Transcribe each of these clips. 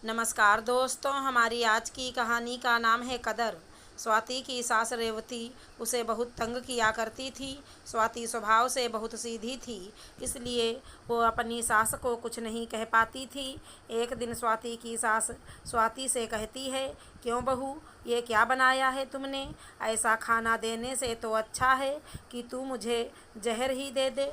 नमस्कार दोस्तों, हमारी आज की कहानी का नाम है कदर। स्वाति की सास रेवती उसे बहुत तंग किया करती थी। स्वाति स्वभाव से बहुत सीधी थी, इसलिए वो अपनी सास को कुछ नहीं कह पाती थी। एक दिन स्वाति की सास स्वाति से कहती है, क्यों बहू, ये क्या बनाया है तुमने? ऐसा खाना देने से तो अच्छा है कि तू मुझे जहर ही दे दे।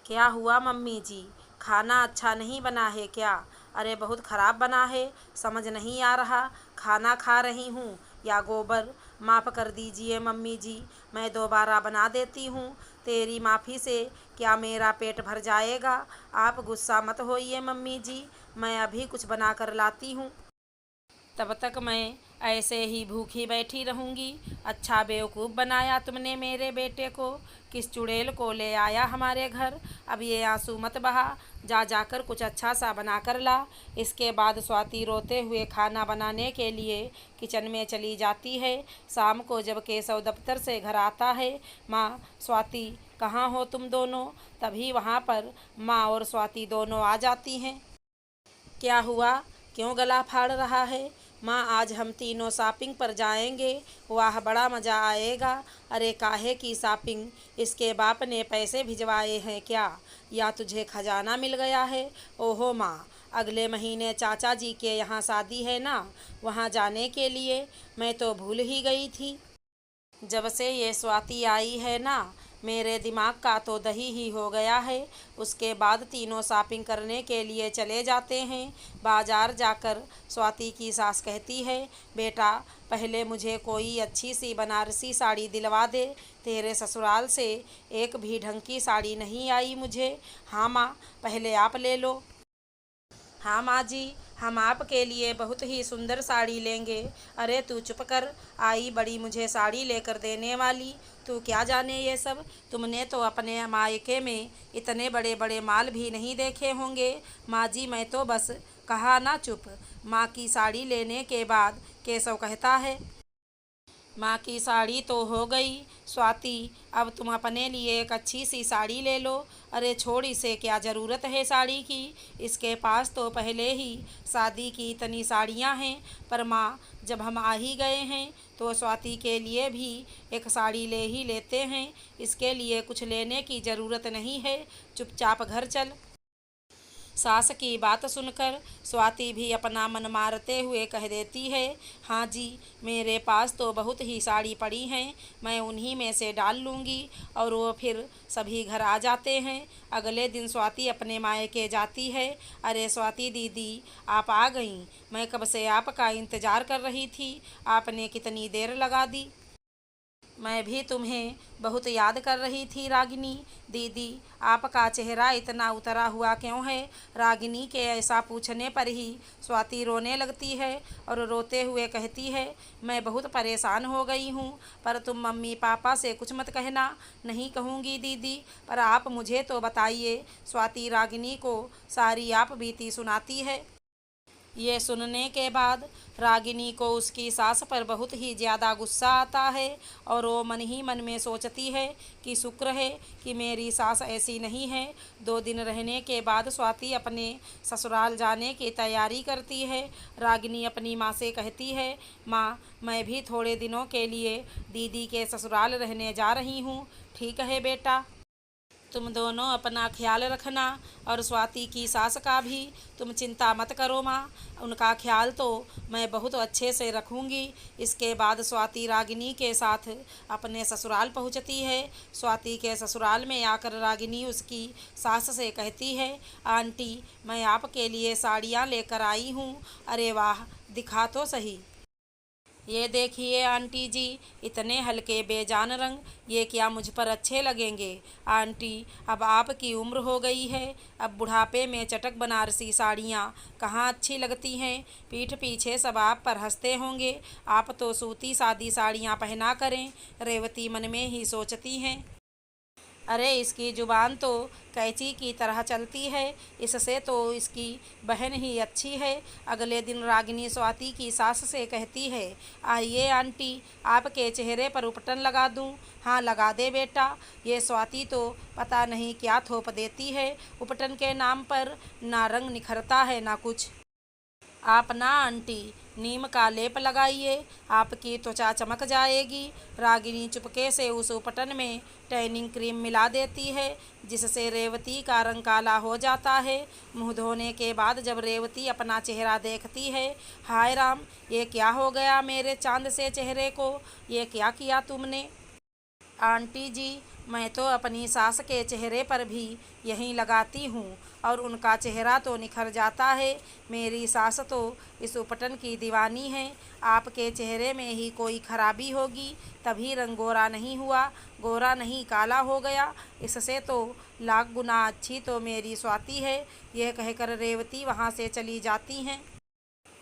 क्या हुआ मम्मी जी, खाना अच्छा नहीं बना है क्या? अरे बहुत ख़राब बना है, समझ नहीं आ रहा खाना खा रही हूँ या गोबर। माफ़ कर दीजिए मम्मी जी, मैं दोबारा बना देती हूँ। तेरी माफ़ी से क्या मेरा पेट भर जाएगा? आप गुस्सा मत होइए मम्मी जी, मैं अभी कुछ बना कर लाती हूँ। तब तक मैं ऐसे ही भूखी बैठी रहूँगी। अच्छा बेवकूफ़ बनाया तुमने मेरे बेटे को, किस चुड़ैल को ले आया हमारे घर। अब ये आंसू मत बहा, जा जाकर कुछ अच्छा सा बना कर ला। इसके बाद स्वाति रोते हुए खाना बनाने के लिए किचन में चली जाती है। शाम को जब केशव दफ्तर से घर आता है, माँ स्वाति कहाँ हो तुम दोनों? तभी वहाँ पर माँ और स्वाति दोनों आ जाती हैं। क्या हुआ, क्यों गला फाड़ रहा है? माँ आज हम तीनों शॉपिंग पर जाएंगे, वाह बड़ा मज़ा आएगा। अरे काहे की शॉपिंग, इसके बाप ने पैसे भिजवाए हैं क्या, या तुझे खजाना मिल गया है? ओहो माँ, अगले महीने चाचा जी के यहाँ शादी है ना, वहाँ जाने के लिए मैं तो भूल ही गई थी। जब से ये स्वाति आई है ना, मेरे दिमाग का तो दही ही हो गया है। उसके बाद तीनों शॉपिंग करने के लिए चले जाते हैं। बाजार जाकर स्वाति की सास कहती है, बेटा पहले मुझे कोई अच्छी सी बनारसी साड़ी दिलवा दे, तेरे ससुराल से एक भी ढंग की साड़ी नहीं आई मुझे। हाँ माँ, पहले आप ले लो। हाँ माँ जी, हम आपके लिए बहुत ही सुंदर साड़ी लेंगे। अरे तू चुप कर, आई बड़ी मुझे साड़ी लेकर देने वाली। तू क्या जाने ये सब, तुमने तो अपने मायके में इतने बड़े बड़े माल भी नहीं देखे होंगे। माँ जी मैं तो बस कहा ना चुप। माँ की साड़ी लेने के बाद केशव कहता है, माँ की साड़ी तो हो गई स्वाति, अब तुम अपने लिए एक अच्छी सी साड़ी ले लो। अरे छोड़, इसे क्या ज़रूरत है साड़ी की, इसके पास तो पहले ही शादी की इतनी साड़ियाँ हैं। पर माँ जब हम आ ही गए हैं तो स्वाति के लिए भी एक साड़ी ले ही लेते हैं, इसके लिए कुछ लेने की ज़रूरत नहीं है, चुपचाप घर चल। सास की बात सुनकर स्वाति भी अपना मन मारते हुए कह देती है, हाँ जी, मेरे पास तो बहुत ही साड़ी पड़ी हैं, मैं उन्हीं में से डाल लूँगी। और वो फिर सभी घर आ जाते हैं। अगले दिन स्वाति अपने मायके जाती है। अरे स्वाति दीदी, आप आ गईं, मैं कब से आपका इंतज़ार कर रही थी, आपने कितनी देर लगा दी। मैं भी तुम्हें बहुत याद कर रही थी रागिनी। दीदी, आपका चेहरा इतना उतरा हुआ क्यों है? रागिनी के ऐसा पूछने पर ही स्वाति रोने लगती है और रोते हुए कहती है, मैं बहुत परेशान हो गई हूँ, पर तुम मम्मी पापा से कुछ मत कहना। नहीं कहूँगी दीदी, पर आप मुझे तो बताइए। स्वाति रागिनी को सारी आप बीती सुनाती है। ये सुनने के बाद रागिनी को उसकी सास पर बहुत ही ज़्यादा गुस्सा आता है और वो मन ही मन में सोचती है कि शुक्र है कि मेरी सास ऐसी नहीं है। 2 दिन रहने के बाद स्वाति अपने ससुराल जाने की तैयारी करती है। रागिनी अपनी माँ से कहती है, माँ मैं भी थोड़े दिनों के लिए दीदी के ससुराल रहने जा रही हूँ। ठीक है बेटा, तुम दोनों अपना ख्याल रखना और स्वाति की सास का भी तुम चिंता मत करो माँ, उनका ख्याल तो मैं बहुत अच्छे से रखूँगी। इसके बाद स्वाति रागिनी के साथ अपने ससुराल पहुँचती है। स्वाति के ससुराल में आकर रागिनी उसकी सास से कहती है, आंटी मैं आपके लिए साड़ियाँ लेकर आई हूँ। अरे वाह, दिखा तो सही। ये देखिए आंटी जी, इतने हल्के बेजान रंग, ये क्या मुझ पर अच्छे लगेंगे? आंटी अब आपकी उम्र हो गई है, अब बुढ़ापे में चटक बनारसी साड़ियाँ कहाँ अच्छी लगती हैं। पीठ पीछे सब आप पर हंसते होंगे, आप तो सूती सादी साड़ियाँ पहना करें। रेवती मन में ही सोचती हैं, अरे इसकी ज़ुबान तो कैंची की तरह चलती है, इससे तो इसकी बहन ही अच्छी है। अगले दिन रागिनी स्वाति की सास से कहती है, आइए आंटी आपके चेहरे पर उपटन लगा दूं। हाँ लगा दे बेटा, ये स्वाति तो पता नहीं क्या थोप देती है उपटन के नाम पर, ना रंग निखरता है ना कुछ। आप ना आंटी, नीम का लेप लगाइए, आपकी त्वचा चमक जाएगी। रागिनी चुपके से उस उपटन में टैनिंग क्रीम मिला देती है, जिससे रेवती का रंग काला हो जाता है। मुंह धोने के बाद जब रेवती अपना चेहरा देखती है, हाय राम, ये क्या हो गया मेरे चांद से चेहरे को, ये क्या किया तुमने? आंटी जी, मैं तो अपनी सास के चेहरे पर भी यही लगाती हूँ और उनका चेहरा तो निखर जाता है। मेरी सास तो इस उपटन की दीवानी है। आपके चेहरे में ही कोई खराबी होगी, तभी रंग गोरा नहीं हुआ, गोरा नहीं काला हो गया। इससे तो लाख गुना अच्छी तो मेरी स्वाति है। यह कहकर रेवती वहाँ से चली जाती हैं।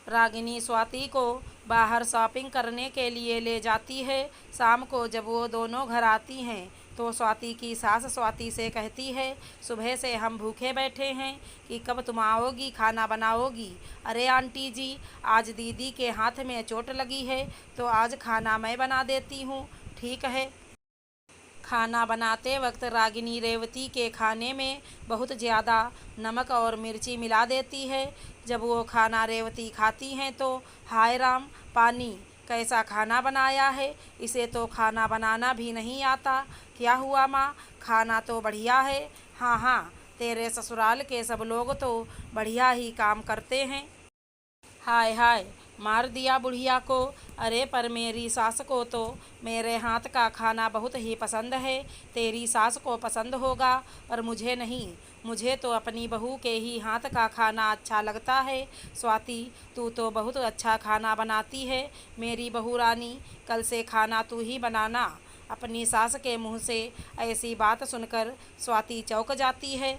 रागिनी स्वाति को बाहर शॉपिंग करने के लिए ले जाती है। शाम को जब वो दोनों घर आती हैं तो स्वाति की सास स्वाति से कहती है, सुबह से हम भूखे बैठे हैं कि कब तुम आओगी, खाना बनाओगी। अरे आंटी जी, आज दीदी के हाथ में चोट लगी है तो आज खाना मैं बना देती हूँ, ठीक है? खाना बनाते वक्त रागिनी रेवती के खाने में बहुत ज़्यादा नमक और मिर्ची मिला देती है। जब वो खाना रेवती खाती हैं तो हाय राम, पानी, कैसा खाना बनाया है, इसे तो खाना बनाना भी नहीं आता। क्या हुआ माँ, खाना तो बढ़िया है। हाँ हाँ, तेरे ससुराल के सब लोग तो बढ़िया ही काम करते हैं। हाय हाय, मार दिया बुढ़िया को। अरे पर मेरी सास को तो मेरे हाथ का खाना बहुत ही पसंद है। तेरी सास को पसंद होगा पर मुझे नहीं, मुझे तो अपनी बहू के ही हाथ का खाना अच्छा लगता है। स्वाति, तू तो बहुत अच्छा खाना बनाती है मेरी बहू रानी, कल से खाना तू ही बनाना। अपनी सास के मुँह से ऐसी बात सुनकर स्वाति चौंक जाती है।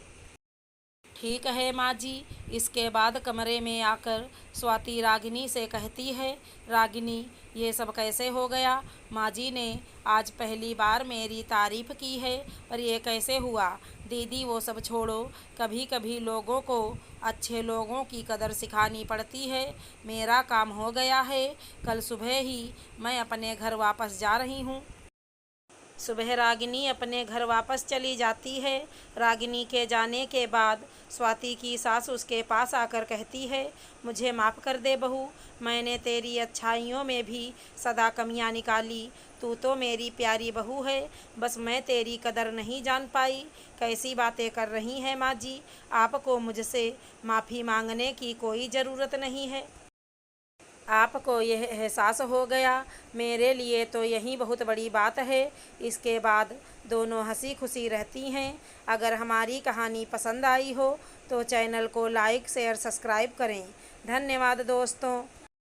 ठीक है माँ जी। इसके बाद कमरे में आकर स्वाति रागिनी से कहती है, रागिनी, ये सब कैसे हो गया? माँ जी ने आज पहली बार मेरी तारीफ़ की है, पर ये कैसे हुआ? दीदी वो सब छोड़ो, कभी कभी लोगों को अच्छे लोगों की कदर सिखानी पड़ती है। मेरा काम हो गया है, कल सुबह ही मैं अपने घर वापस जा रही हूँ। सुबह रागिनी अपने घर वापस चली जाती है। रागिनी के जाने के बाद स्वाति की सास उसके पास आकर कहती है, मुझे माफ़ कर दे बहू, मैंने तेरी अच्छाइयों में भी सदा कमियां निकाली। तू तो मेरी प्यारी बहू है, बस मैं तेरी कदर नहीं जान पाई। कैसी बातें कर रही हैं माँ जी, आपको मुझसे माफ़ी मांगने की कोई ज़रूरत नहीं है। आपको यह एहसास हो गया, मेरे लिए तो यही बहुत बड़ी बात है। इसके बाद दोनों हंसी खुशी रहती हैं। अगर हमारी कहानी पसंद आई हो तो चैनल को लाइक शेयर सब्सक्राइब करें। धन्यवाद दोस्तों।